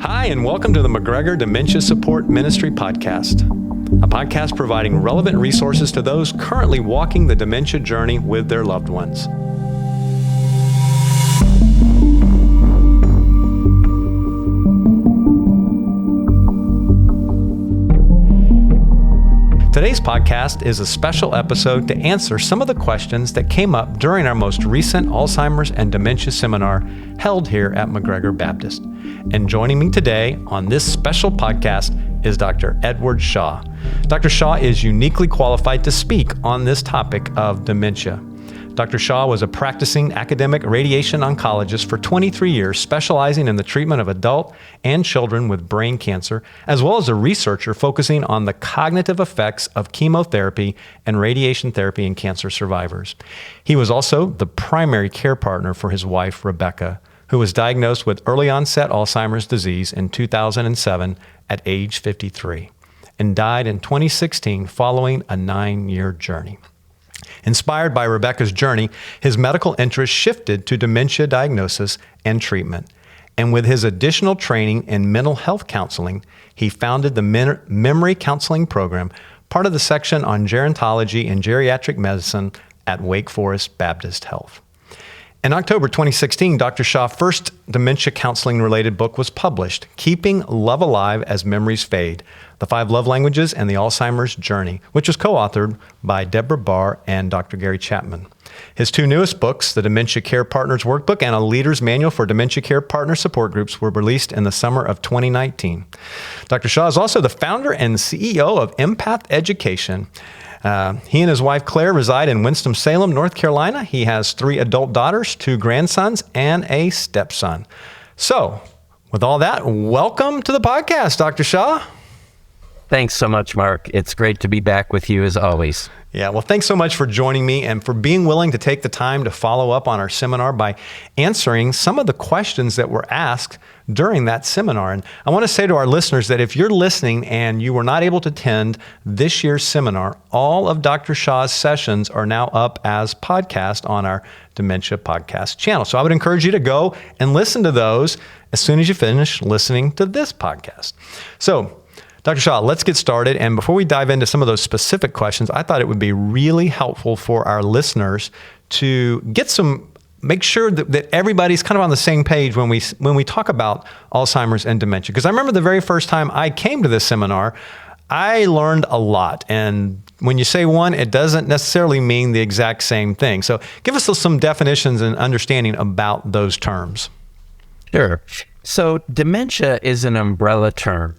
Hi, and welcome to the McGregor Dementia Support Ministry Podcast, a podcast providing relevant resources to those currently walking the dementia journey with their loved ones. Today's podcast is a special episode to answer some of the questions that came up during our most recent Alzheimer's and Dementia seminar held here at McGregor Baptist. And joining me today on this special podcast is Dr. Edward Shaw. Dr. Shaw is uniquely qualified to speak on this topic of dementia. Dr. Shaw was a practicing academic radiation oncologist for 23 years, specializing in the treatment of adult and children with brain cancer, as well as a researcher focusing on the cognitive effects of chemotherapy and radiation therapy in cancer survivors. He was also the primary care partner for his wife, Rebecca, who was diagnosed with early onset Alzheimer's disease in 2007 at age 53 and died in 2016 following a 9-year journey. Inspired by Rebecca's journey, his medical interest shifted to dementia diagnosis and treatment. And with his additional training in mental health counseling, he founded the Memory Counseling Program, part of the section on gerontology and geriatric medicine at Wake Forest Baptist Health. In October 2016, Dr. Shaw's first dementia counseling-related book was published, Keeping Love Alive as Memories Fade, The 5 Love Languages and the Alzheimer's Journey, which was co-authored by Deborah Barr and Dr. Gary Chapman. His 2 newest books, The Dementia Care Partners Workbook and A Leader's Manual for Dementia Care Partner Support Groups, were released in the summer of 2019. Dr. Shaw is also the founder and CEO of Empath Education. He and his wife, Claire, reside in Winston-Salem, North Carolina. He has 3 adult daughters, 2 grandsons, and a stepson. So, with all that, welcome to the podcast, Dr. Shaw. Thanks so much, Mark. It's great to be back with you as always. Yeah, well, thanks so much for joining me and for being willing to take the time to follow up on our seminar by answering some of the questions that were asked during that seminar. And I want to say to our listeners that if you're listening and you were not able to attend this year's seminar, all of Dr. Shaw's sessions are now up as podcast on our Dementia Podcast channel. So I would encourage you to go and listen to those as soon as you finish listening to this podcast. So, Dr. Shaw, let's get started. And before we dive into some of those specific questions, I thought it would be really helpful for our listeners to make sure that everybody's kind of on the same page when we talk about Alzheimer's and dementia. Because I remember the very first time I came to this seminar, I learned a lot. And when you say one, it doesn't necessarily mean the exact same thing. So give us some definitions and understanding about those terms. Sure. So dementia is an umbrella term.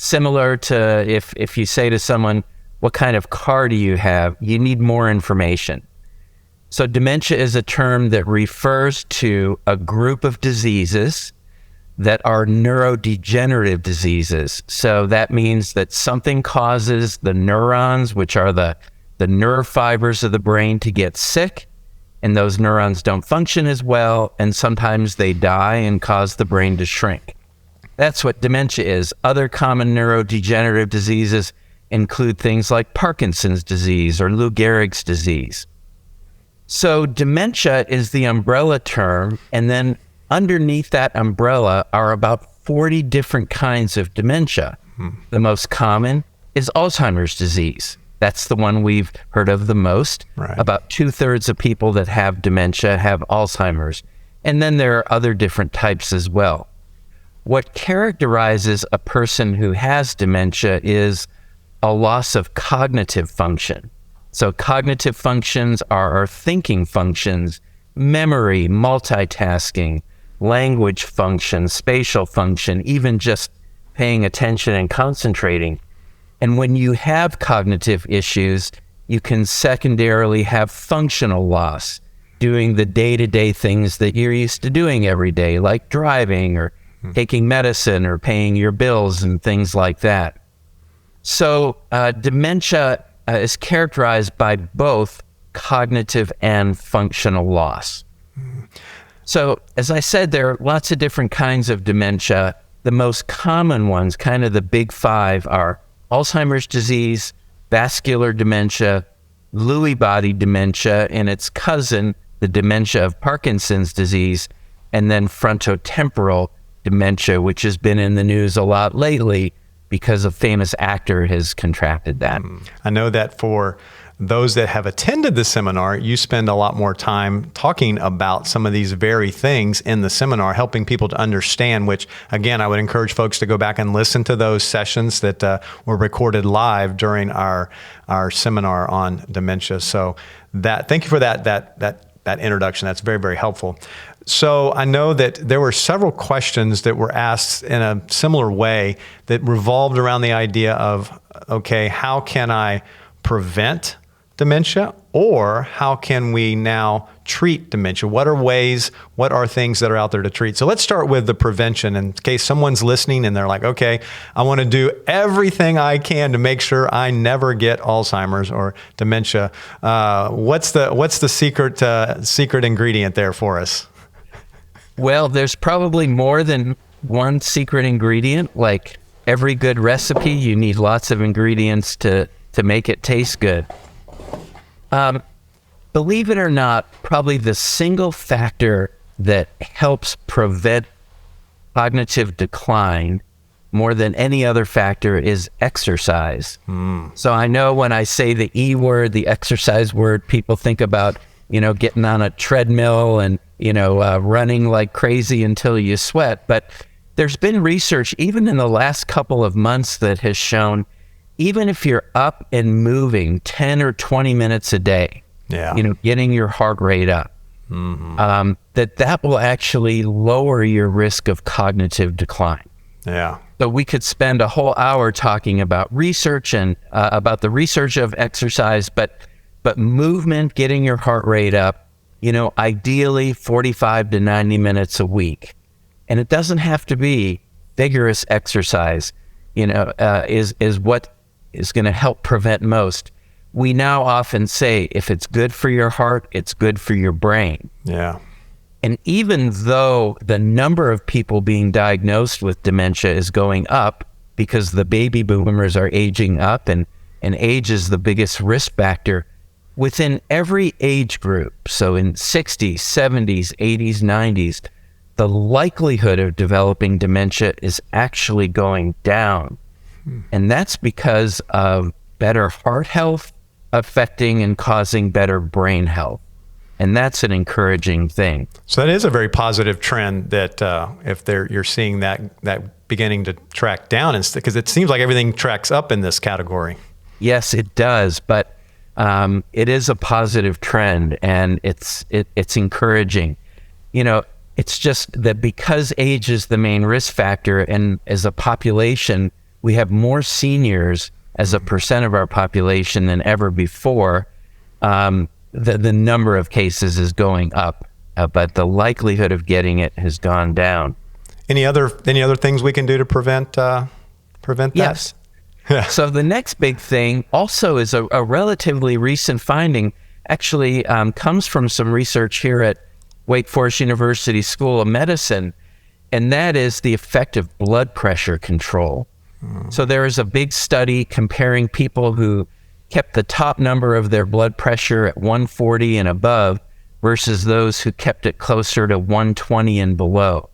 Similar to if you say to someone, what kind of car do you have? You need more information. So dementia is a term that refers to a group of diseases that are neurodegenerative diseases. So that means that something causes the neurons, which are the nerve fibers of the brain, to get sick, and those neurons don't function as well, and sometimes they die and cause the brain to shrink. That's what dementia is. Other common neurodegenerative diseases include things like Parkinson's disease or Lou Gehrig's disease. So dementia is the umbrella term, and then underneath that umbrella are about 40 different kinds of dementia. The most common is Alzheimer's disease. That's the one we've heard of the most. Right. About 2/3 of people that have dementia have Alzheimer's. And then there are other different types as well. What characterizes a person who has dementia is a loss of cognitive function. So cognitive functions are our thinking functions, memory, multitasking, language function, spatial function, even just paying attention and concentrating. And when you have cognitive issues, you can secondarily have functional loss, doing the day-to-day things that you're used to doing every day, like driving or taking medicine or paying your bills and things like that. So dementia is characterized by both cognitive and functional loss. So as I said, there are lots of different kinds of dementia. The most common ones, kind of the big 5, are Alzheimer's disease, vascular dementia, Lewy body dementia, and its cousin, the dementia of Parkinson's disease, and then frontotemporal dementia, which has been in the news a lot lately because a famous actor has contracted that. I know that for those that have attended the seminar, you spend a lot more time talking about some of these very things in the seminar, helping people to understand, which, again, I would encourage folks to go back and listen to those sessions that were recorded live during our seminar on dementia. So thank you for that introduction. That's very, very helpful. So I know that there were several questions that were asked in a similar way that revolved around the idea of, okay, how can I prevent dementia, or how can we now treat dementia? What are things that are out there to treat? So let's start with the prevention in case someone's listening and they're like, okay, I want to do everything I can to make sure I never get Alzheimer's or dementia. What's the secret ingredient there for us? Well, there's probably more than one secret ingredient. Like every good recipe, you need lots of ingredients to make it taste good. Believe it or not, probably the single factor that helps prevent cognitive decline more than any other factor is exercise. So I know when I say the E word, the exercise word, people think about, getting on a treadmill and, running like crazy until you sweat. But there's been research even in the last couple of months that has shown even if you're up and moving 10 or 20 minutes a day, getting your heart rate up, that will actually lower your risk of cognitive decline. Yeah. So we could spend a whole hour talking about research and about the research of exercise, but movement, getting your heart rate up, ideally 45 to 90 minutes a week. And it doesn't have to be vigorous exercise, is what is going to help prevent most. We now often say if it's good for your heart, it's good for your brain. Yeah. And even though the number of people being diagnosed with dementia is going up because the baby boomers are aging up and age is the biggest risk factor, within every age group, so in 60s, 70s, 80s, 90s, the likelihood of developing dementia is actually going down. And that's because of better heart health affecting and causing better brain health. And that's an encouraging thing. So that is a very positive trend that if you're seeing that beginning to track down, because it seems like everything tracks up in this category. Yes, it does. But it is a positive trend, and it's encouraging. It's just that because age is the main risk factor, and as a population, we have more seniors as a percent of our population than ever before. The number of cases is going up, but the likelihood of getting it has gone down. Any other things we can do to prevent that? Yes. So the next big thing also is a relatively recent finding, actually comes from some research here at Wake Forest University School of Medicine, and that is the effect of blood pressure control. So there is a big study comparing people who kept the top number of their blood pressure at 140 and above versus those who kept it closer to 120 and below.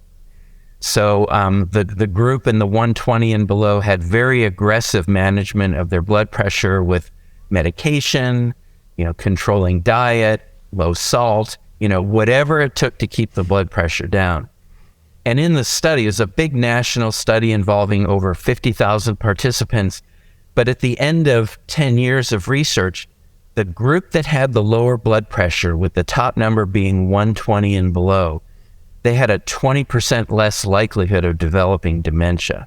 So the group in the 120 and below had very aggressive management of their blood pressure with medication, controlling diet, low salt, whatever it took to keep the blood pressure down. And in the study, it was a big national study involving over 50,000 participants. But at the end of 10 years of research, the group that had the lower blood pressure, with the top number being 120 and below, they had a 20% less likelihood of developing dementia.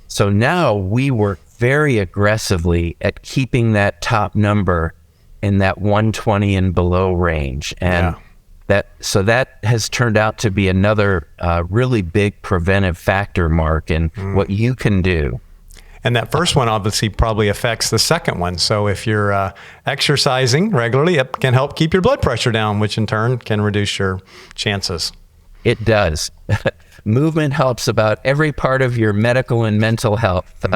So now we work very aggressively at keeping that top number in that 120 and below range. And that has turned out to be another really big preventive factor, Mark, in what you can do. And that first one obviously probably affects the second one. So if you're exercising regularly, it can help keep your blood pressure down, which in turn can reduce your chances. It does. Movement helps about every part of your medical and mental health,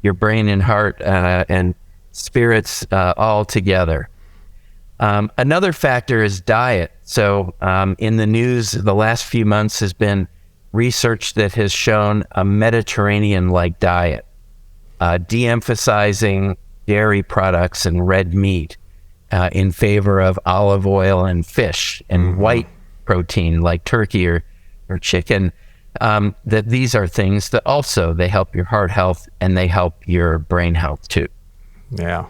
your brain and heart and spirits all together. Another factor is diet. So in the news, the last few months has been research that has shown a Mediterranean-like diet, de-emphasizing dairy products and red meat in favor of olive oil and fish and white protein like turkey or chicken, that these are things that also, they help your heart health and they help your brain health too. Yeah.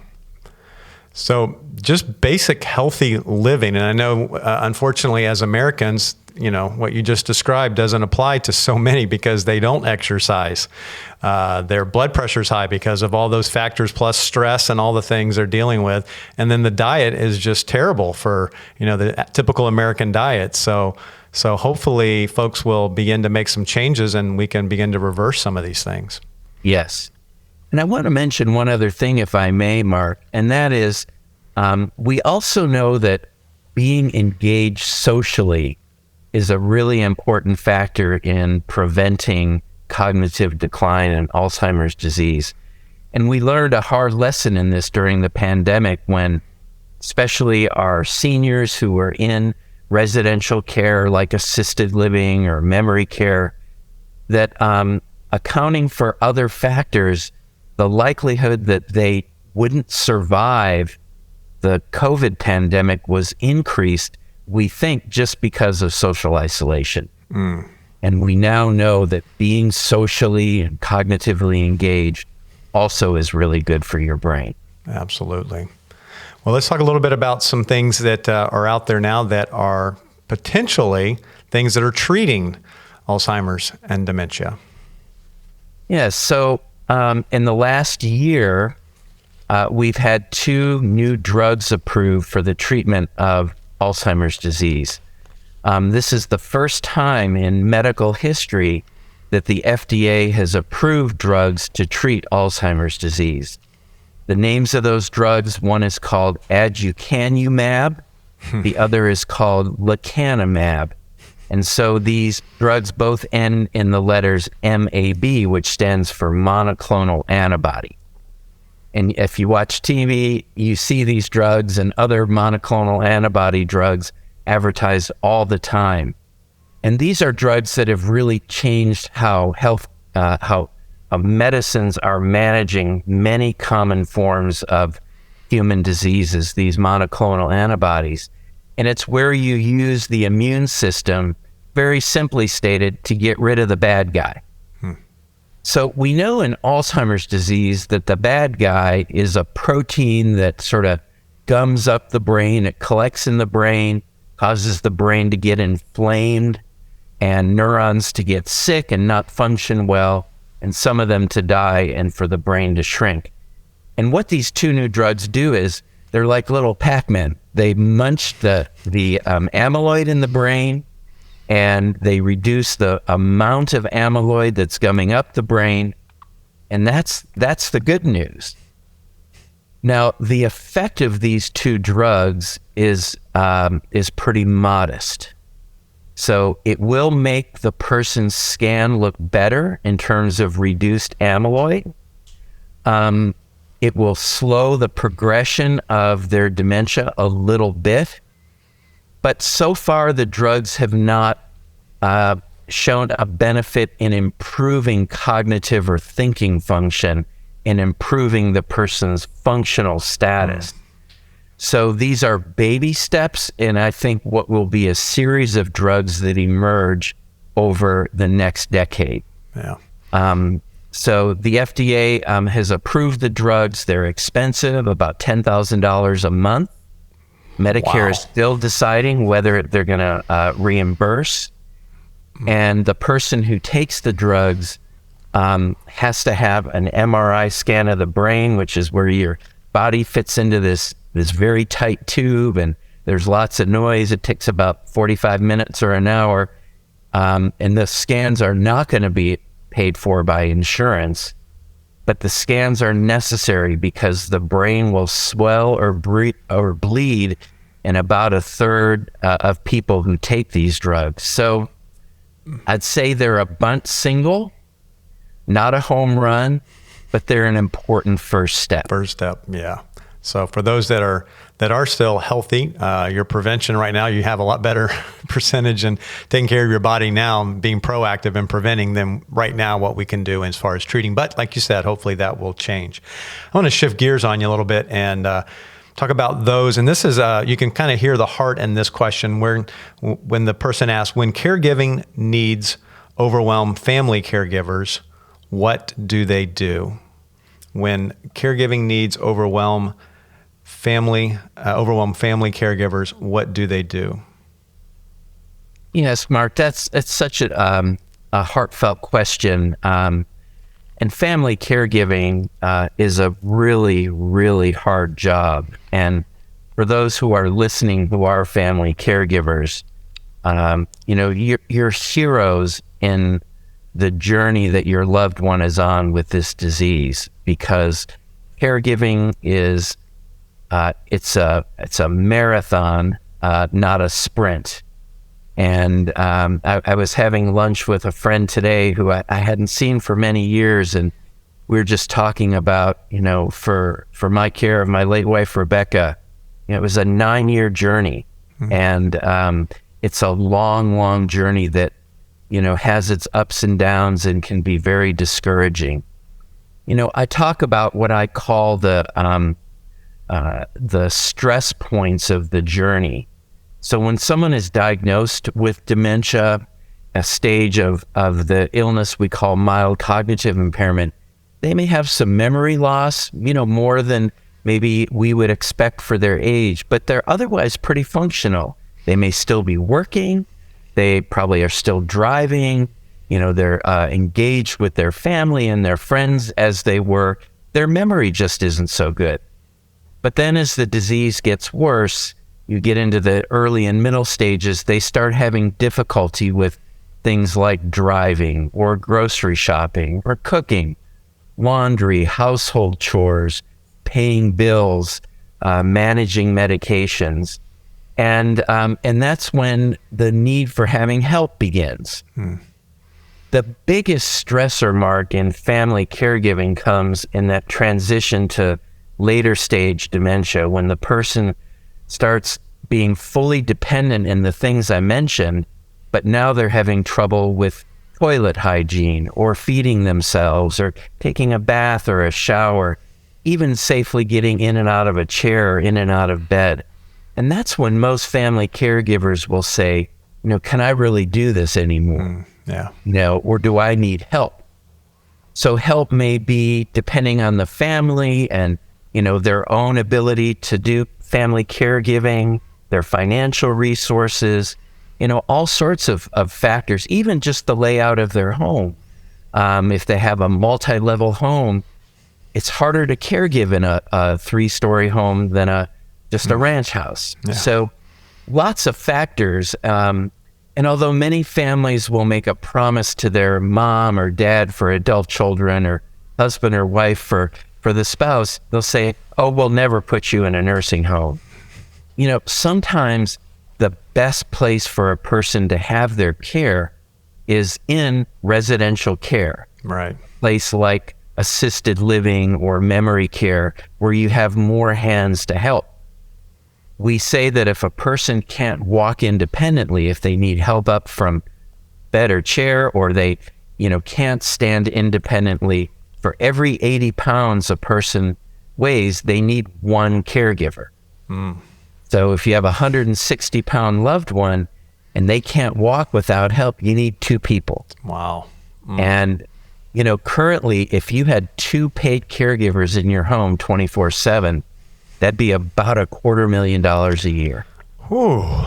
So just basic healthy living. And I know, unfortunately, as Americans, what you just described doesn't apply to so many because they don't exercise. Their blood pressure's high because of all those factors, plus stress and all the things they're dealing with. And then the diet is just terrible for, the typical American diet. So hopefully folks will begin to make some changes and we can begin to reverse some of these things. Yes. And I want to mention one other thing, if I may, Mark, and that is we also know that being engaged socially is a really important factor in preventing cognitive decline and Alzheimer's disease. And we learned a hard lesson in this during the pandemic when especially our seniors who were in residential care like assisted living or memory care, that accounting for other factors, the likelihood that they wouldn't survive the COVID pandemic was increased, we think, just because of social isolation. And we now know that being socially and cognitively engaged also is really good for your brain. Absolutely. Well, let's talk a little bit about some things that are out there now that are potentially things that are treating Alzheimer's and dementia. Yeah, so in the last year, we've had 2 new drugs approved for the treatment of Alzheimer's disease. This is the first time in medical history that the FDA has approved drugs to treat Alzheimer's disease. The names of those drugs, one is called aducanumab, the other is called lecanemab. And so these drugs both end in the letters MAB, which stands for monoclonal antibody. And if you watch TV, you see these drugs and other monoclonal antibody drugs advertised all the time. And these are drugs that have really changed how medicines are managing many common forms of human diseases, these monoclonal antibodies. And it's where you use the immune system, very simply stated, to get rid of the bad guy. So we know in Alzheimer's disease that the bad guy is a protein that sort of gums up the brain. It collects in the brain, causes the brain to get inflamed and neurons to get sick and not function well, and some of them to die and for the brain to shrink. And what these 2 new drugs do is they're like little Pac-Man. They munch the amyloid in the brain, and they reduce the amount of amyloid that's gumming up the brain, and that's the good news. Now, the effect of these 2 drugs is pretty modest. So it will make the person's scan look better in terms of reduced amyloid. It will slow the progression of their dementia a little bit. But so far, the drugs have not shown a benefit in improving cognitive or thinking function and improving the person's functional status. So these are baby steps, and I think what will be a series of drugs that emerge over the next decade. Yeah. So the FDA has approved the drugs. They're expensive, about $10,000 a month. Medicare is still deciding whether they're going to reimburse. And the person who takes the drugs has to have an MRI scan of the brain, which is where your body fits into this very tight tube, and there's lots of noise. It takes about 45 minutes or an hour. And the scans are not going to be paid for by insurance, but the scans are necessary because the brain will swell or bleed in about a third of people who take these drugs. So I'd say they're a bunt single, not a home run, but they're an important first step. First step, yeah. So for those that are still healthy, your prevention right now, you have a lot better percentage in taking care of your body now, being proactive and preventing than right now what we can do as far as treating. But like you said, hopefully that will change. I want to shift gears on you a little bit and talk about those. And this is, you can kind of hear the heart in this question when the person asks, when caregiving needs overwhelm family caregivers, what do they do? When caregiving needs overwhelm family caregivers, what do they do? Yes, Mark, that's such a heartfelt question. And family caregiving is a really, really hard job. And for those who are listening who are family caregivers, you're heroes in the journey that your loved one is on with this disease, because caregiving is it's a marathon, not a sprint. And I was having lunch with a friend today who I hadn't seen for many years, and we were just talking about, for my care of my late wife Rebecca, it was a 9-year journey, and it's a long, long journey that has its ups and downs and can be very discouraging. I talk about what I call the stress points of the journey. So when someone is diagnosed with dementia, a stage of the illness we call mild cognitive impairment, they may have some memory loss, more than maybe we would expect for their age, but they're otherwise pretty functional. They may still be working. They probably are still driving. They're engaged with their family and their friends as they were. Their memory just isn't so good. But then as the disease gets worse, you get into the early and middle stages, they start having difficulty with things like driving or grocery shopping or cooking, laundry, household chores, paying bills, managing medications. And that's when the need for having help begins. The biggest stressor, Mark, in family caregiving comes in that transition to later stage dementia, when the person starts being fully dependent in the things I mentioned, but now they're having trouble with toilet hygiene or feeding themselves or taking a bath or a shower, even safely getting in and out of a chair or in and out of bed. And that's when most family caregivers will say, can I really do this anymore? Or do I need help? So help may be depending on the family and, their own ability to do family caregiving, their financial resources, all sorts of factors, even just the layout of their home. If they have a multi-level home, it's harder to caregive in a 3-story home than just a ranch house. Yeah. So lots of factors. And although many families will make a promise to their mom or dad for adult children, or husband or wife for the spouse, they'll say, oh, we'll never put you in a nursing home. Sometimes the best place for a person to have their care is in residential care. Right. A place like assisted living or memory care, where you have more hands to help. We say that if a person can't walk independently, if they need help up from bed or chair, or they, can't stand independently, for every 80 pounds a person weighs, they need one caregiver. So if you have a 160-pound loved one and they can't walk without help, you need 2 people. Wow. And, currently, if you had 2 paid caregivers in your home 24/7, that'd be about $250,000 a year. Whew.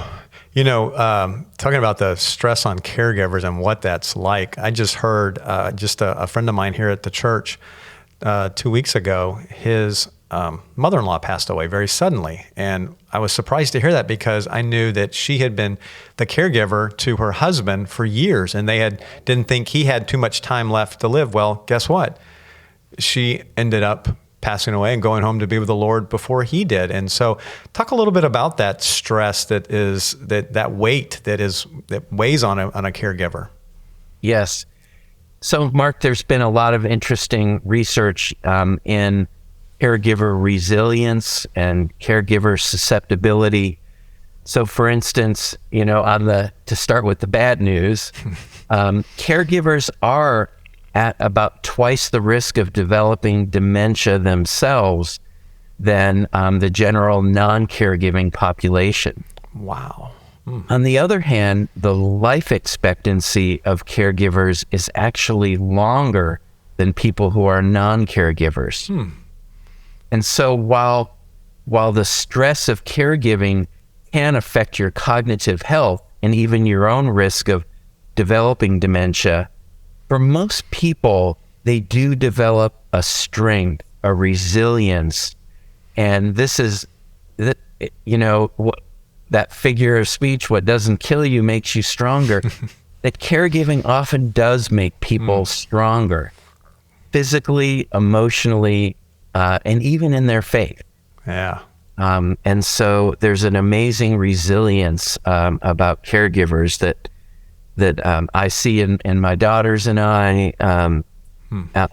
Talking about the stress on caregivers and what that's like, I just heard a friend of mine here at the church 2 weeks ago, his mother-in-law passed away very suddenly. And I was surprised to hear that, because I knew that she had been the caregiver to her husband for years, and they didn't think he had too much time left to live. Well, guess what? She ended up passing away and going home to be with the Lord before he did. And so talk a little bit about that stress that weight that weighs on a caregiver. Yes. So Mark, there's been a lot of interesting research in caregiver resilience and caregiver susceptibility. So for instance, to start with the bad news, caregivers are at about twice the risk of developing dementia themselves than the general non-caregiving population. Wow. On the other hand, the life expectancy of caregivers is actually longer than people who are non-caregivers. And so while the stress of caregiving can affect your cognitive health and even your own risk of developing dementia, for most people, they do develop a strength, a resilience. And this is, that figure of speech, what doesn't kill you makes you stronger, that caregiving often does make people stronger, physically, emotionally, and even in their faith. Yeah. And so there's an amazing resilience about caregivers that I see in my daughters and I,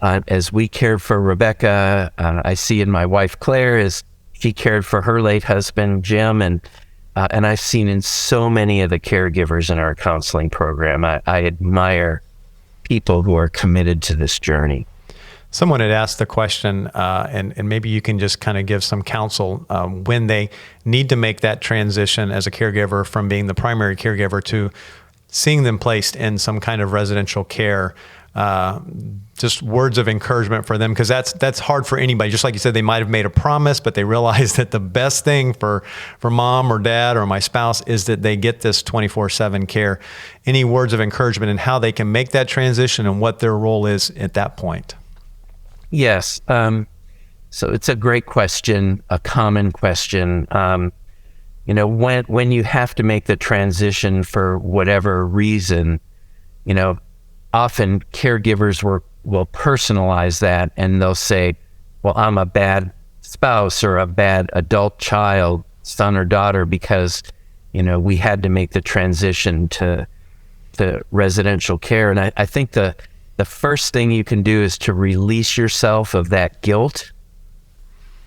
as we cared for Rebecca. I see in my wife Claire as she cared for her late husband Jim, and I've seen in so many of the caregivers in our counseling program. I admire people who are committed to this journey. Someone had asked the question, and maybe you can just kind of give some counsel when they need to make that transition as a caregiver from being the primary caregiver to seeing them placed in some kind of residential care. Just words of encouragement for them, because that's hard for anybody. Just like you said, they might have made a promise, but they realize that the best thing for mom or dad or my spouse is that they get this 24/7 care. Any words of encouragement and how they can make that transition and what their role is at that point? Yes. So it's a great question, a common question. When you have to make the transition for whatever reason, often caregivers will personalize that, and they'll say, well, I'm a bad spouse or a bad adult child, son or daughter, because, we had to make the transition to residential care. And I think the first thing you can do is to release yourself of that guilt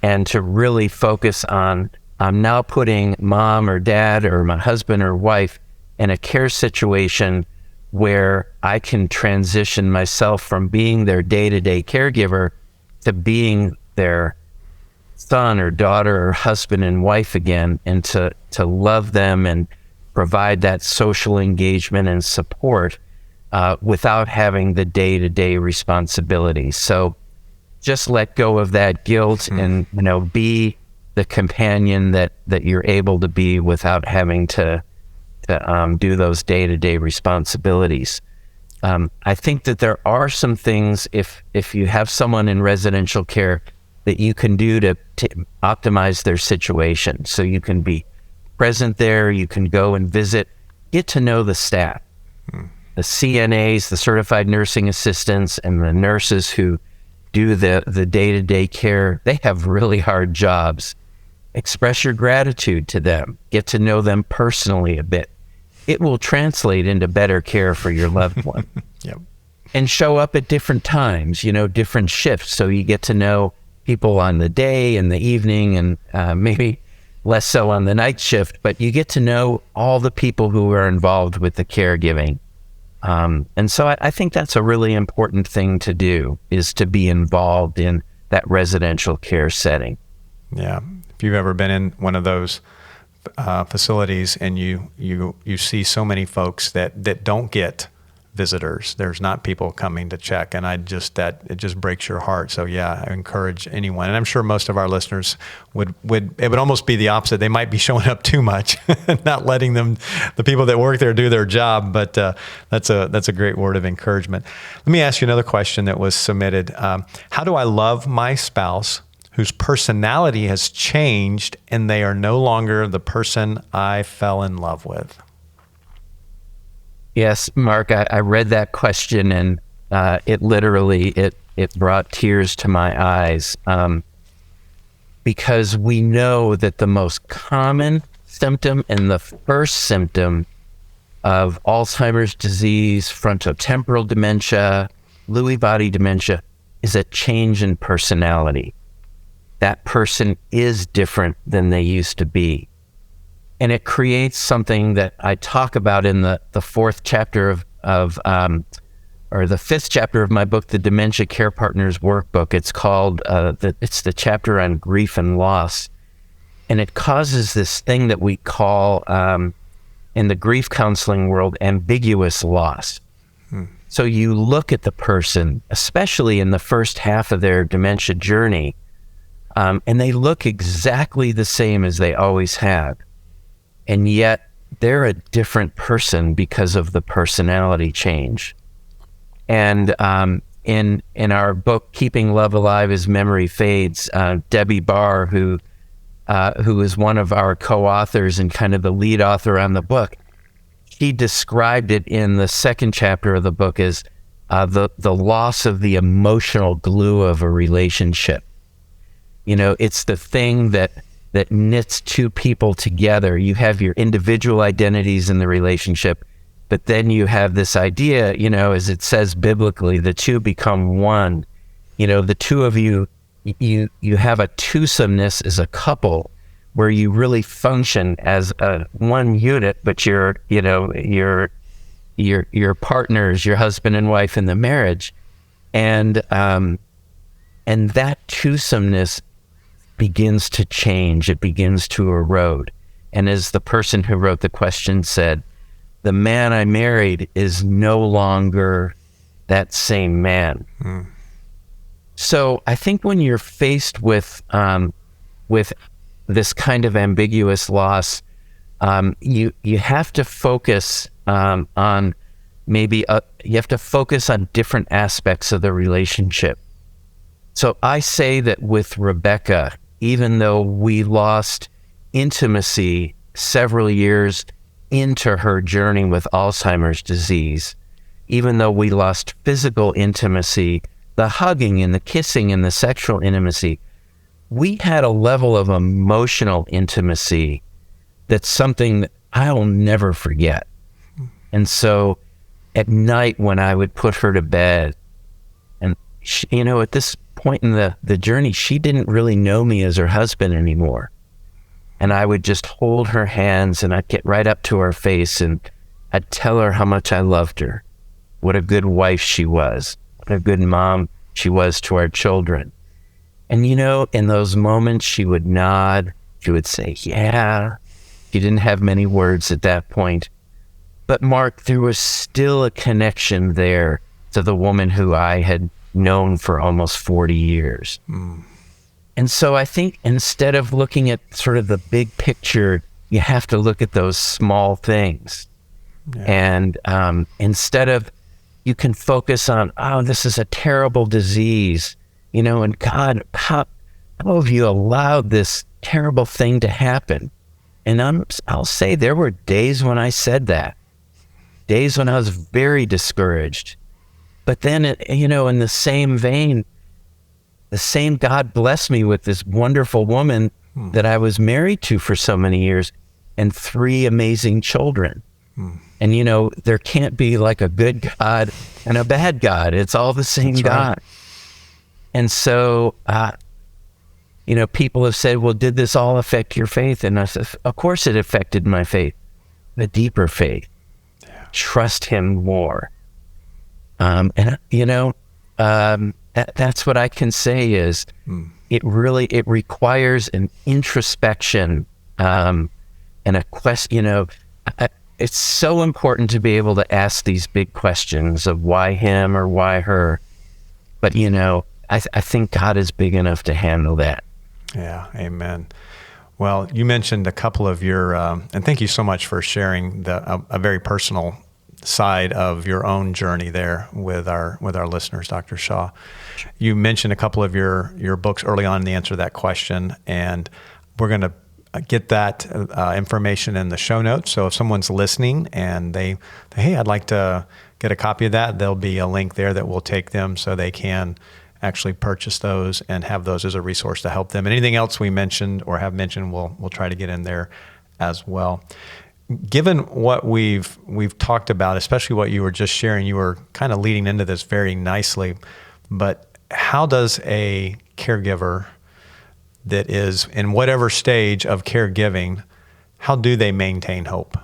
and to really focus on, I'm now putting mom or dad or my husband or wife in a care situation where I can transition myself from being their day-to-day caregiver to being their son or daughter or husband and wife again, and to love them and provide that social engagement and support without having the day-to-day responsibilities. So just let go of that guilt and, be the companion that you're able to be without having to do those day-to-day responsibilities. I think that there are some things, if you have someone in residential care, that you can do to optimize their situation. So you can be present there, you can go and visit, get to know the staff, the CNAs, the certified nursing assistants, and the nurses who do the day-to-day care. They have really hard jobs. Express your gratitude to them, get to know them personally a bit. It will translate into better care for your loved one. Yep. And show up at different times, different shifts. So you get to know people on the day and the evening, and maybe less so on the night shift, but you get to know all the people who are involved with the caregiving. And so I think that's a really important thing to do, is to be involved in that residential care setting. Yeah. If you've ever been in one of those facilities and you see so many folks that don't get visitors, there's not people coming to check, and it just breaks your heart. So yeah, I encourage anyone, and I'm sure most of our listeners would it would almost be the opposite. They might be showing up too much, not letting the people that work there do their job. But that's a great word of encouragement. Let me ask you another question that was submitted. How do I love my spouse whose personality has changed and they are no longer the person I fell in love with? Yes, Mark, I read that question, and it literally brought tears to my eyes, because we know that the most common symptom and the first symptom of Alzheimer's disease, frontotemporal dementia, Lewy body dementia, is a change in personality. that person is different than they used to be. And it creates something that I talk about in the fourth chapter or the fifth chapter of my book, the Dementia Care Partners Workbook. It's called, it's the chapter on grief and loss. And it causes this thing that we call, in the grief counseling world, ambiguous loss. So you look at the person, especially in the first half of their dementia journey, and they look exactly the same as they always have. And yet they're a different person because of the personality change. And in our book, Keeping Love Alive as Memory Fades, Debbie Barr, who is one of our co-authors and kind of the lead author on the book, she described it in the second chapter of the book as the loss of the emotional glue of a relationship. You know, it's the thing that knits two people together. You have your individual identities in the relationship, but then you have this idea, you know, as it says biblically, the two become one. You know, the two of you have a twosomeness as a couple where you really function as one unit, but you're partners, your husband and wife in the marriage. And that twosomeness begins to change. It begins to erode. And as the person who wrote the question said, the man I married is no longer that same man. So I think when you're faced with this kind of ambiguous loss, you have to focus on you have to focus on different aspects of the relationship. So I say that with Rebecca, even though we lost intimacy several years into her journey with Alzheimer's disease, even though we lost physical intimacy, the hugging and the kissing and the sexual intimacy, we had a level of emotional intimacy that's something that I'll never forget. And so at night when I would put her to bed, and she, you know, at this point in the journey, she didn't really know me as her husband anymore. And I would just hold her hands and I'd get right up to her face and I'd tell her how much I loved her, what a good wife she was, what a good mom she was to our children. And, you know, in those moments, she would nod, she would say, yeah. She didn't have many words at that point. But Mark, there was still a connection there to the woman who I had known for almost 40 years. And so I think instead of looking at sort of the big picture, you have to look at those small things. Yeah. And instead of, you can focus on, oh, this is a terrible disease, you know, and God, how have you allowed this terrible thing to happen? And I'll say there were days when I said that, days when I was very discouraged. But then, you know, in the same vein, the same God blessed me with this wonderful woman that I was married to for so many years and 3 amazing children. And, you know, there can't be like a good God and a bad God. It's all the same That's God. Right. And so, you know, people have said, well, did this all affect your faith? And I said, of course it affected my faith, the deeper faith. Yeah. Trust him more. And, you know, that's what I can say is it requires an introspection and a question, you know, it's so important to be able to ask these big questions of why him or why her. But, you know, I think God is big enough to handle that. Yeah, amen. Well, you mentioned a couple of your, and thank you so much for sharing a very personal side of your own journey there with our listeners, Dr. Shaw. Sure. You mentioned a couple of your books early on in the answer to that question, and we're going to get that information in the show notes. So if someone's listening and they hey, I'd like to get a copy of that, there'll be a link there that will take them so they can actually purchase those and have those as a resource to help them. And anything else we mentioned or have mentioned, we'll try to get in there as well. Given what we've talked about, especially what you were just sharing, you were kind of leading into this very nicely, but how does a caregiver that is in whatever stage of caregiving, how do they maintain hope?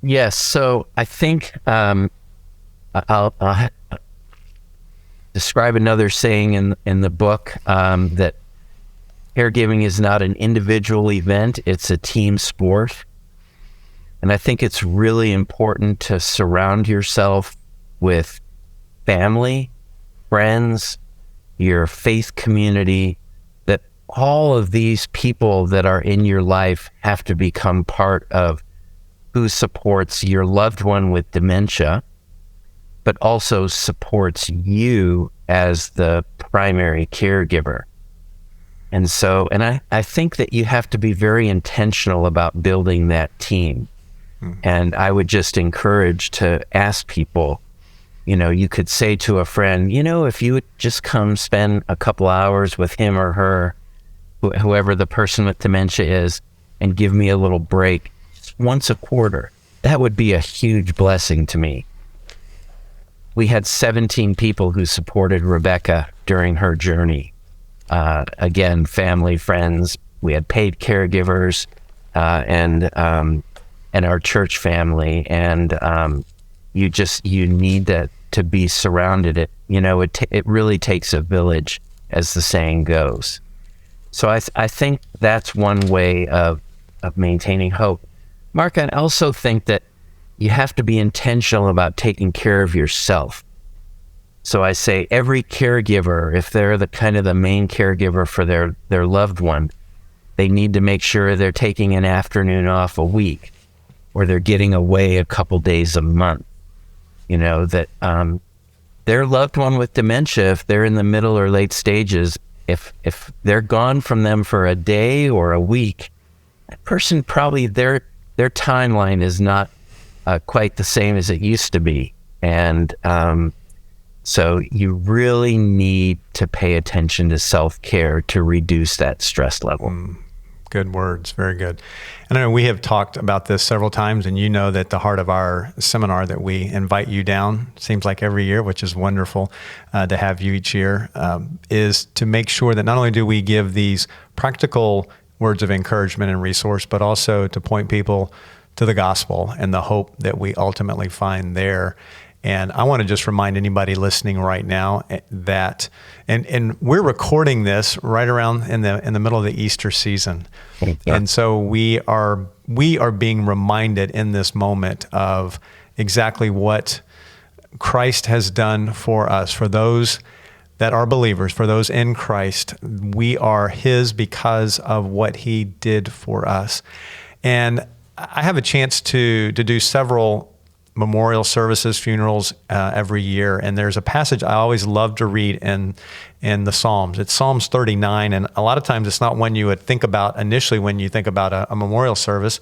Yes. So I think I'll describe another saying in the book, that caregiving is not an individual event, it's a team sport. And I think it's really important to surround yourself with family, friends, your faith community, that all of these people that are in your life have to become part of who supports your loved one with dementia, but also supports you as the primary caregiver. And so, I think that you have to be very intentional about building that team. And I would just encourage to ask people, you could say to a friend, if you would just come spend a couple hours with him or her, whoever the person with dementia is, and give me a little break just once a quarter, that would be a huge blessing to me. We had 17 people who supported Rebecca during her journey. Again, family, friends, we had paid caregivers, and our church family, and you need to be surrounded. It really takes a village, as the saying goes. So I think that's one way of maintaining hope. Mark, I also think that you have to be intentional about taking care of yourself. So I say every caregiver, if they're the main caregiver for their loved one, they need to make sure they're taking an afternoon off a week, or they're getting away a couple days a month. That their loved one with dementia, if they're in the middle or late stages, if they're gone from them for a day or a week, that person probably, their timeline is not quite the same as it used to be. And so you really need to pay attention to self-care to reduce that stress level. Good words. Very good. And I know we have talked about this several times, and that the heart of our seminar that we invite you down, seems like every year, which is wonderful to have you each year, is to make sure that not only do we give these practical words of encouragement and resource, but also to point people to the gospel and the hope that we ultimately find there. And I want to just remind anybody listening right now that, and we're recording this right around in the middle of the Easter season. Yeah. And so we are being reminded in this moment of exactly what Christ has done for us. For those that are believers, for those in Christ, we are His because of what He did for us. And I have a chance to do several memorial services, funerals every year. And there's a passage I always love to read in the Psalms. It's Psalms 39. And a lot of times it's not one you would think about initially when you think about a memorial service.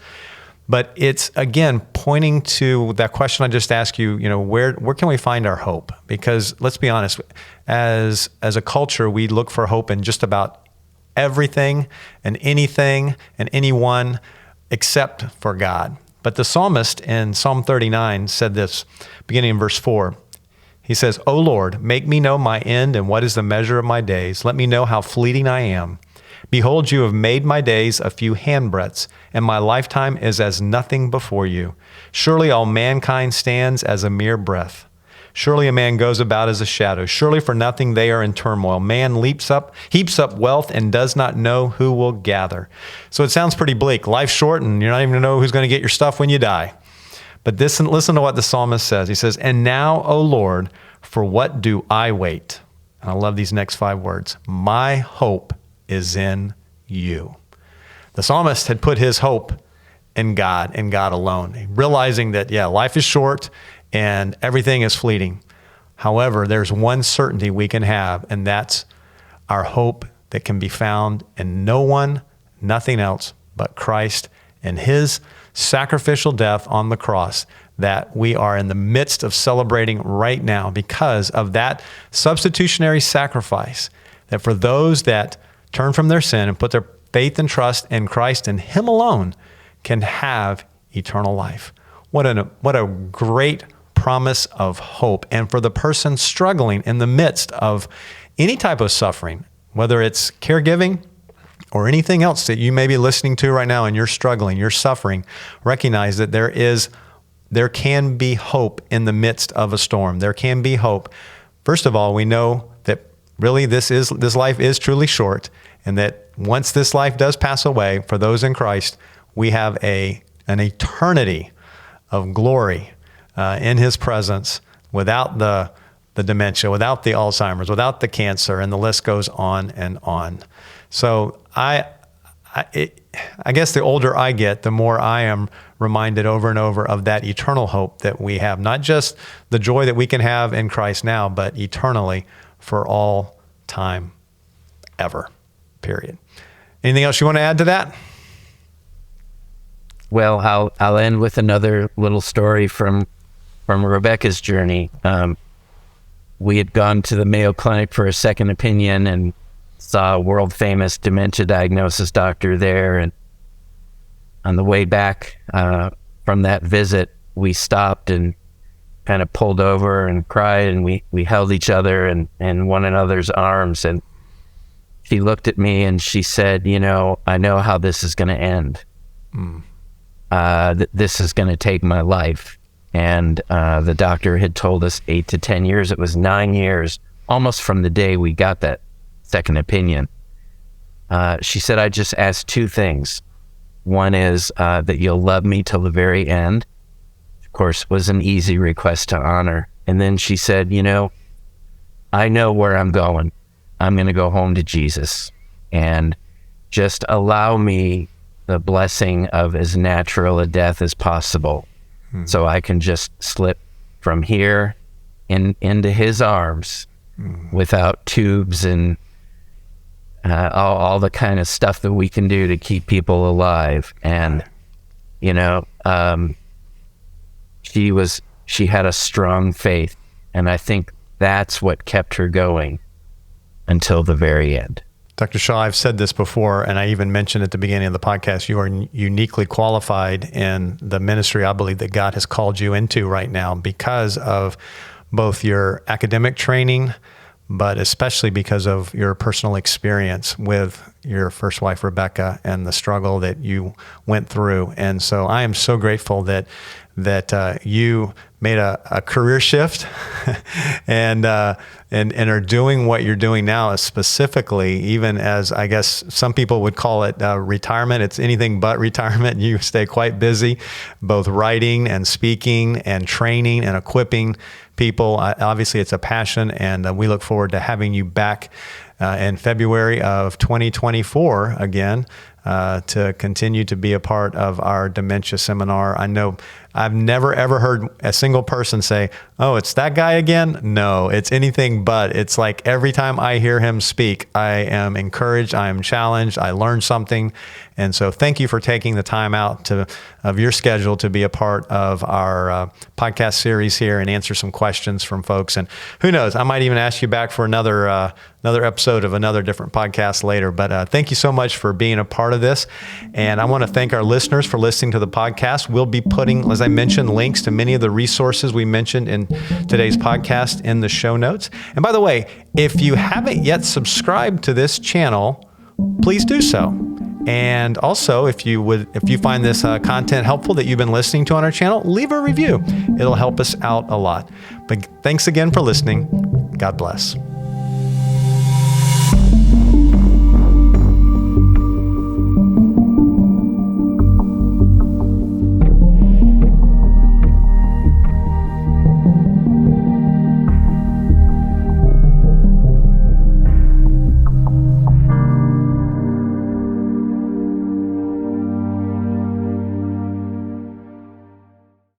But it's, again, pointing to that question I just asked you, where can we find our hope? Because let's be honest, as a culture, we look for hope in just about everything and anything and anyone except for God. But the psalmist in Psalm 39 said this, beginning in verse 4. He says, "O Lord, make me know my end and what is the measure of my days. Let me know how fleeting I am. Behold, you have made my days a few handbreadths, and my lifetime is as nothing before you. Surely all mankind stands as a mere breath. Surely a man goes about as a shadow. Surely for nothing they are in turmoil. Man heaps up wealth and does not know who will gather." So it sounds pretty bleak. Life's short and you're not even going to know who's going to get your stuff when you die. But listen to what the psalmist says. He says, "And now, O Lord, for what do I wait?" And I love these next 5 words. "My hope is in you." The psalmist had put his hope in God and God alone, realizing that, life is short and everything is fleeting. However, there's one certainty we can have, and that's our hope that can be found in no one, nothing else but Christ and His sacrificial death on the cross that we are in the midst of celebrating right now because of that substitutionary sacrifice, that for those that turn from their sin and put their faith and trust in Christ and Him alone can have eternal life. What a great promise of hope. And for the person struggling in the midst of any type of suffering, whether it's caregiving or anything else that you may be listening to right now and you're struggling, you're suffering, recognize that there can be hope in the midst of a storm. There can be hope. First of all, we know that really this life is truly short, and that once this life does pass away, for those in Christ, we have an eternity of glory in His presence, without the dementia, without the Alzheimer's, without the cancer, and the list goes on and on. So I guess the older I get, the more I am reminded over and over of that eternal hope that we have, not just the joy that we can have in Christ now, but eternally for all time, ever, period. Anything else you want to add to that? Well, I'll end with another little story from Rebecca's journey. We had gone to the Mayo Clinic for a second opinion and saw a world-famous dementia diagnosis doctor there. And on the way back from that visit, we stopped and kind of pulled over and cried, and we held each other in one another's arms. And she looked at me and she said, I know how this is going to end. This is going to take my life. And the doctor had told us 8 to 10 years. It was 9 years, almost from the day we got that second opinion. She said, I just asked 2 things. One is that you'll love me till the very end. Of course, was an easy request to honor. And then she said, I know where I'm going. I'm going to go home to Jesus. And just allow me the blessing of as natural a death as possible. So I can just slip from here into His arms without tubes and all the kind of stuff that we can do to keep people alive. And, she had a strong faith. And I think that's what kept her going until the very end. Dr. Shaw, I've said this before, and I even mentioned at the beginning of the podcast, you are uniquely qualified in the ministry I believe that God has called you into right now because of both your academic training, but especially because of your personal experience with your first wife, Rebecca, and the struggle that you went through. And so I am so grateful that you made a career shift and are doing what you're doing now, specifically, even as I guess some people would call it retirement. It's anything but retirement. You stay quite busy, both writing and speaking and training and equipping people. Obviously, it's a passion, and we look forward to having you back in February of 2024 again to continue to be a part of our dementia seminar. I know I've never, ever heard a single person say, oh, it's that guy again? No, it's anything but. It's like every time I hear him speak, I am encouraged, I am challenged, I learn something. And so thank you for taking the time out of your schedule to be a part of our podcast series here and answer some questions from folks. And who knows, I might even ask you back for another episode of another different podcast later. But thank you so much for being a part of this. And I want to thank our listeners for listening to the podcast. We'll be putting, as I mentioned, links to many of the resources we mentioned in today's podcast in the show notes. And by the way, if you haven't yet subscribed to this channel, please do so. And also, if you find this content helpful that you've been listening to on our channel, leave a review. It'll help us out a lot. But thanks again for listening. God bless.